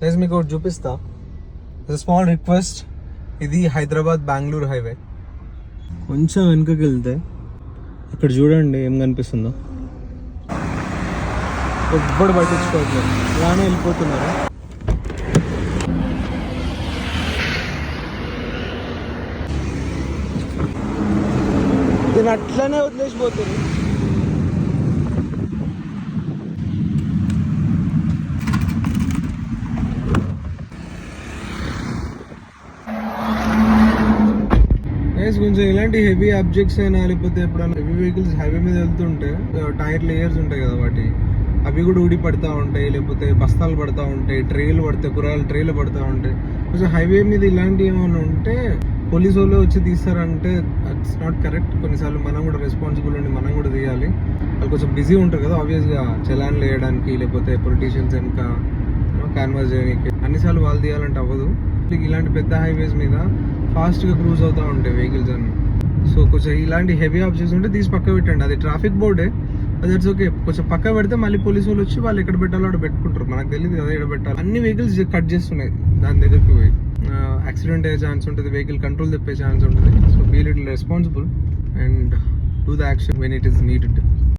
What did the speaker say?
నేను మీకు ఒకటి చూపిస్తా. స్మాల్ రిక్వెస్ట్, ఇది హైదరాబాద్ బెంగళూరు హైవే. కొంచెం వెనుకకి వెళ్తే అక్కడ చూడండి ఏం కనిపిస్తుందో. ఎవ్వడు పట్టించుకోవట్లేదు, ఇలానే వెళ్ళిపోతున్నారు. దీన్ని అట్లనే వదిలేసిపోతుంది. కొంచెం ఇలాంటి హెవీ ఆబ్జెక్ట్స్ అయినా లేకపోతే ఎప్పుడైనా హెవీ వెహికల్స్ హైవే మీద వెళ్తుంటే టైర్ లేయర్స్ ఉంటాయి కదా వాటి, అవి కూడా ఊడి పడతా ఉంటాయి, లేకపోతే బస్తాలు పడతా ఉంటాయి, ట్రేలు పడతాయి, కూరగాయలు ట్రేలు పడతా ఉంటాయి. కొంచెం హైవే మీద ఇలాంటివి ఏమైనా ఉంటే పోలీసు వాళ్ళు వచ్చి తీస్తారంటే ఇట్స్ నాట్ కరెక్ట్. కొన్నిసార్లు మనం కూడా రెస్పాన్సిబుల్ ఉండి మనం కూడా తీయాలి. వాళ్ళు కొంచెం బిజీ ఉంటారు కదా ఆబ్వియస్గా, చలాన్లు వేయడానికి లేకపోతే పొలిటీషియన్స్ ఇంకా క్యాన్వాస్ చేయడానికి. అన్నిసార్లు వాళ్ళు తీయాలంటే అవ్వదు. ఇలాంటి పెద్ద హైవేస్ మీద ఫాస్ట్గా క్రూజ్ అవుతూ ఉంటాయి వెహికల్స్ అన్ని. సో కొంచెం ఇలాంటి హెవీ ఆబ్జెక్ట్స్ ఉంటే తీసి పక్క పెట్టండి. అది ట్రాఫిక్ బోర్డే, దట్స్ ఓకే. కొంచెం పక్క పెడితే మళ్ళీ పోలీసు వాళ్ళు వచ్చి వాళ్ళు ఎక్కడ పెట్టాలో అక్కడ పెట్టుకుంటారు. మనకు తెలియదు కదా ఎక్కడ పెట్టాలి. అన్ని వెహికల్స్ కట్ చేస్తున్నాయి దాని దగ్గరికి పోయి. యాక్సిడెంట్ అయ్యే ఛాన్స్ ఉంటుంది, వెహికల్ కంట్రోల్ తెప్పే ఛాన్స్ ఉంటుంది. So be little responsible and do the action when it is needed.